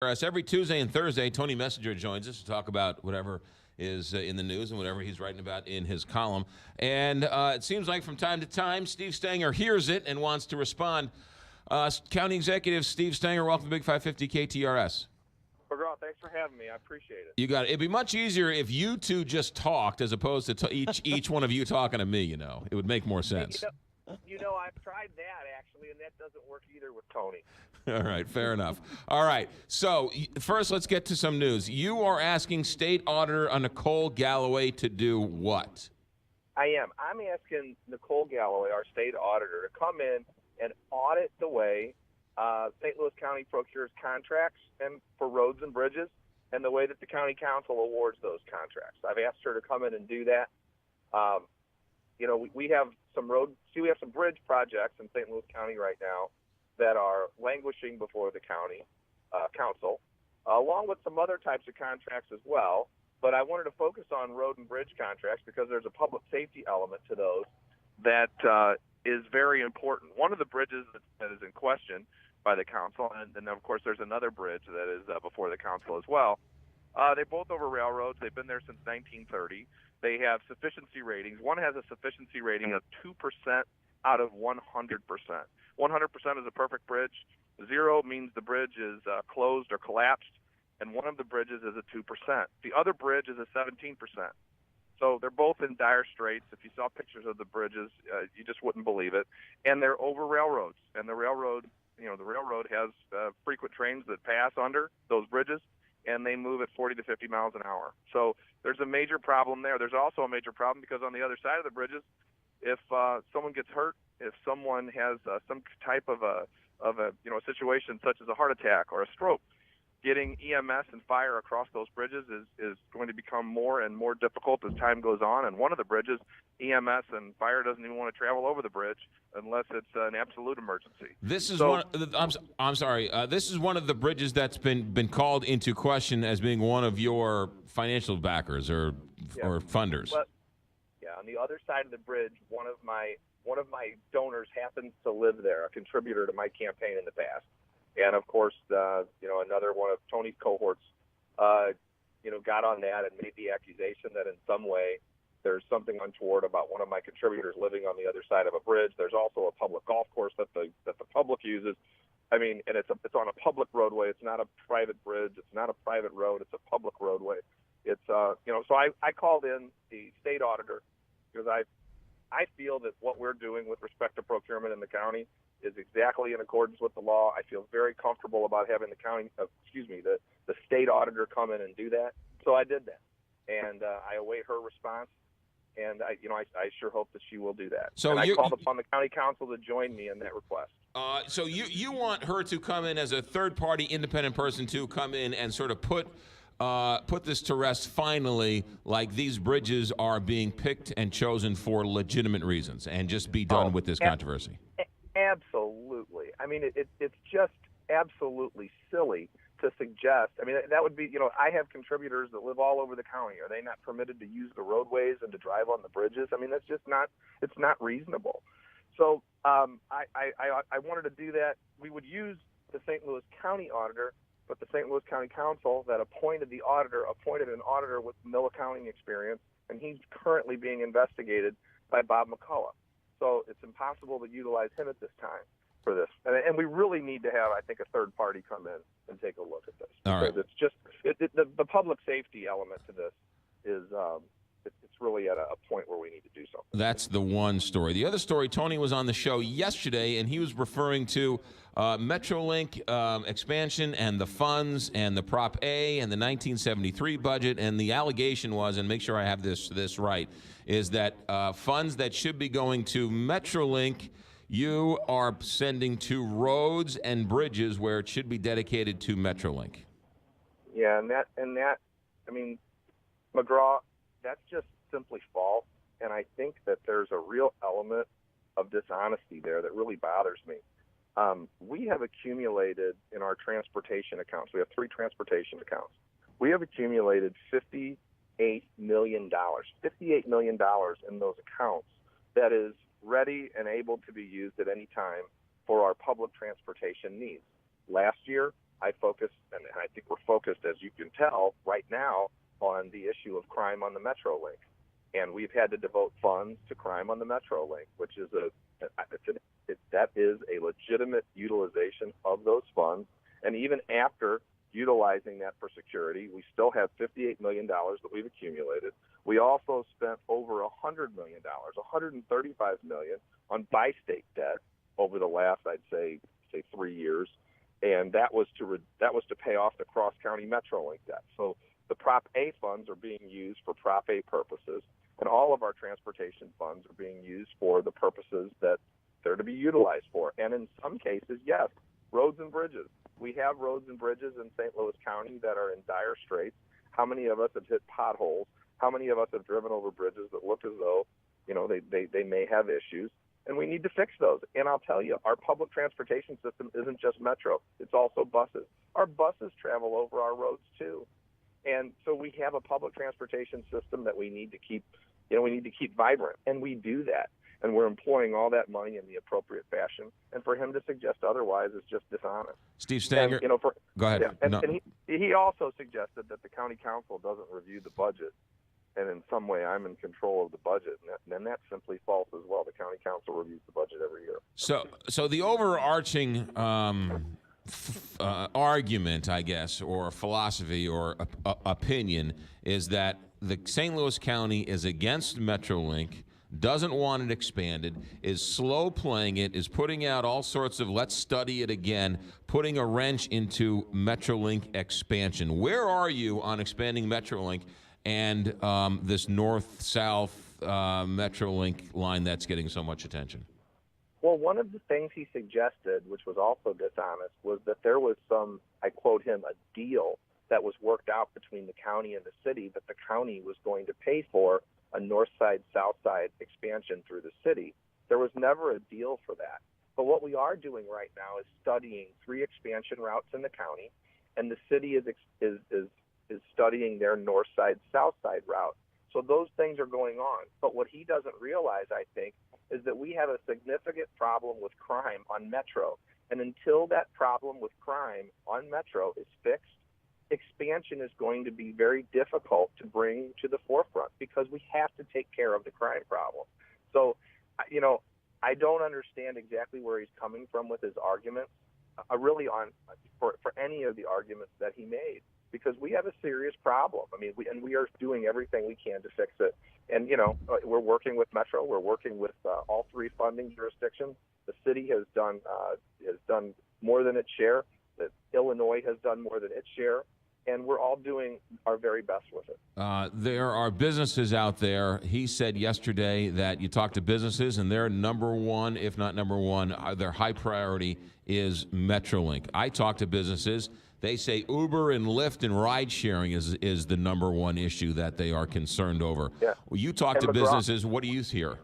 Every Tuesday and Thursday, Tony Messenger joins us to talk about whatever is in the news and whatever he's writing about in his column. And it seems like from time to time, Steve Stenger hears it and wants to respond. County Executive Steve Stenger, welcome to Big 550 KTRS. McGraw, thanks for having me. I appreciate it. You got it. It'd be much easier if you two just talked as opposed to each one of you talking to me, you know. It would make more sense. You know, I've tried that, actually, and that doesn't work either with Tony. All right, fair enough. All right, so first let's get to some news. You are asking State Auditor Nicole Galloway to do what? I am. I'm asking Nicole Galloway, our state auditor, to come in and audit the way St. Louis County procures contracts and for roads and bridges and the way that the county council awards those contracts. I've asked her to come in and do that. You know, we have some we have some bridge projects in St. Louis County right now that are languishing before the county council, along with some other types of contracts as well. But I wanted to focus on road and bridge contracts because there's a public safety element to those that is very important. One of the bridges that is in question by the council, and then of course there's another bridge that is before the council as well. They're both over railroads. They've been there since 1930. They have sufficiency ratings. One has a sufficiency rating of 2% out of 100%. 100% is a perfect bridge. 0 means the bridge is closed or collapsed, and one of the bridges is a 2%. The other bridge is a 17%. So they're both in dire straits. If you saw pictures of the bridges, you just wouldn't believe it. And they're over railroads, and the railroad has frequent trains that pass under those bridges, and they move at 40 to 50 miles an hour. So there's a major problem there. There's also a major problem because on the other side of the bridges, if someone gets hurt, if someone has some type of a situation such as a heart attack or a stroke, getting EMS and fire across those bridges is going to become more and more difficult as time goes on. And one of the bridges, EMS and fire doesn't even want to travel over the bridge unless it's an absolute emergency. This is I'm sorry. This is one of the bridges that's been called into question as being one of your financial backers or funders. But, yeah, on the other side of the bridge, one of my donors happens to live there, a contributor to my campaign in the past. And of course, another one of Tony's cohorts, got on that and made the accusation that in some way there's something untoward about one of my contributors living on the other side of a bridge. There's also a public golf course that the public uses. I mean, and it's on a public roadway. It's not a private bridge. It's not a private road. It's a public roadway. It's So I called in the state auditor because I feel that what we're doing with respect to procurement in the county is exactly in accordance with the law. I feel very comfortable about having the state auditor come in and do that. So I did that, and I await her response. And I sure hope that she will do that. So I called upon the county council to join me in that request. So you want her to come in as a third-party independent person to come in and sort of put this to rest finally, like these bridges are being picked and chosen for legitimate reasons, and just be done with this controversy. Absolutely. I mean, it's just absolutely silly to suggest. I mean, that would be, I have contributors that live all over the county. Are they not permitted to use the roadways and to drive on the bridges? I mean, that's just it's not reasonable. So I wanted to do that. We would use the St. Louis County auditor, but the St. Louis County Council that appointed an auditor with no accounting experience, and he's currently being investigated by Bob McCullough. So it's impossible to utilize him at this time for this. And we really need to have, I think, a third party come in and take a look at this. All right. Because it's just the public safety element to this is it's really at a point where we need to do something. That's the one story. The other story, Tony was on the show yesterday, and he was referring to Metrolink expansion and the funds and the Prop A and the 1973 budget. And the allegation was, and make sure I have this right, is that funds that should be going to Metrolink, you are sending to roads and bridges where it should be dedicated to Metrolink. Yeah, and that, I mean, McGraw, that's just simply false. And I think that there's a real element of dishonesty there that really bothers me. We have accumulated in our transportation accounts, we have 3 transportation accounts. We have accumulated $58 million in those accounts that is ready and able to be used at any time for our public transportation needs. Last year, I focus, and I think we're focused, as you can tell, right now on the issue of crime on the Metrolink. And we've had to devote funds to crime on the Metrolink, which is that is a legitimate utilization of those funds. And even after utilizing that for security, we still have $58 million that we've accumulated. We also spent over $100 million, $135 million on bi-state debt over the last, I'd say 3 years, and that was to pay off the cross-county Metrolink debt. So the Prop A funds are being used for Prop A purposes, and all of our transportation funds are being used for the purposes that they're to be utilized for. And in some cases, yes, roads and bridges. We have roads and bridges in St. Louis County that are in dire straits. How many of us have hit potholes? How many of us have driven over bridges that look as though, they may have issues? And we need to fix those. And I'll tell you, our public transportation system isn't just Metro. It's also buses. Our buses travel over our roads too. And so we have a public transportation system that we need to keep, vibrant. And we do that. And we're employing all that money in the appropriate fashion. And for him to suggest otherwise is just dishonest. Steve Stenger, and, go ahead. Yeah, and he also suggested that the county council doesn't review the budget. And in some way, I'm in control of the budget, and that's simply false as well. The county council reviews the budget every year. So the overarching argument, I guess, or philosophy or opinion is that the St. Louis County is against Metrolink, doesn't want it expanded, is slow playing it, is putting out all sorts of let's study it again, putting a wrench into Metrolink expansion. Where are you on expanding Metrolink and this north-south Metrolink line that's getting so much attention? Well, one of the things he suggested, which was also dishonest, was that there was some, I quote him, a deal that was worked out between the county and the city that the county was going to pay for a north side, south side expansion through the city. There was never a deal for that. But what we are doing right now is studying 3 expansion routes in the county, and the city is studying their north side, south side route. So those things are going on. But what he doesn't realize, I think, is that we have a significant problem with crime on Metro. And until that problem with crime on Metro is fixed, expansion is going to be very difficult to bring to the forefront because we have to take care of the crime problem. So, I don't understand exactly where he's coming from with his arguments, really for any of the arguments that he made, because we have a serious problem. I mean, we are doing everything we can to fix it. And, we're working with Metro. We're working with all 3 funding jurisdictions. The city has done more than its share. Illinois has done more than its share. And we're all doing our very best with it. There are businesses out there. He said yesterday that you talk to businesses, and their number one, if not number one, their high priority is Metrolink. I talk to businesses. They say Uber and Lyft and ride sharing is the number one issue that they are concerned over. Yeah. Well, you talk to businesses. What do you hear?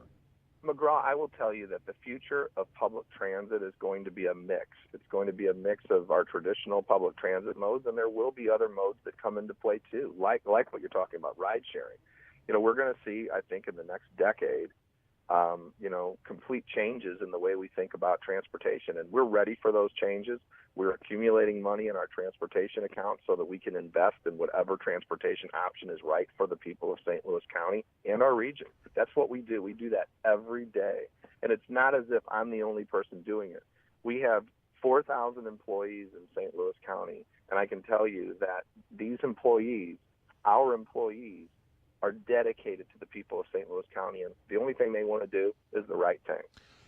McGraw, I will tell you that the future of public transit is going to be a mix. It's going to be a mix of our traditional public transit modes, and there will be other modes that come into play too, like what you're talking about, ride sharing. We're going to see, I think, in the next decade, complete changes in the way we think about transportation, and we're ready for those changes. We're accumulating money in our transportation account so that we can invest in whatever transportation option is right for the people of St. Louis County and our region. That's what we do. We do that every day. And it's not as if I'm the only person doing it. We have 4,000 employees in St. Louis County, and I can tell you that these employees, our employees, are dedicated to the people of St. Louis County, and the only thing they want to do is the right thing.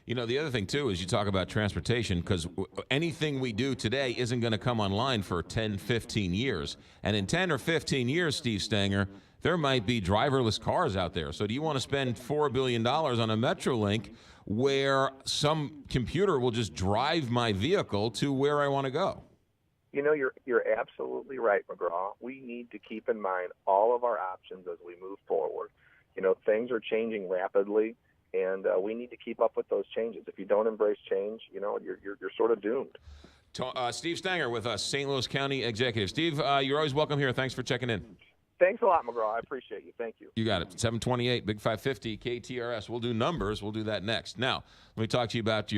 The other thing, too, is you talk about transportation, because anything we do today isn't going to come online for 10, 15 years. And in 10 or 15 years, Steve Stenger, there might be driverless cars out there. So do you want to spend $4 billion on a Metrolink where some computer will just drive my vehicle to where I want to go? You're absolutely right, McGraw. We need to keep in mind all of our options as we move forward. Things are changing rapidly. And we need to keep up with those changes. If you don't embrace change, you're sort of doomed. Steve Stenger with us, St. Louis County Executive. Steve, you're always welcome here. Thanks for checking in. Thanks a lot, McGraw. I appreciate you. Thank you. You got it. 728, Big 550, KTRS. We'll do numbers. We'll do that next. Now, let me talk to you about your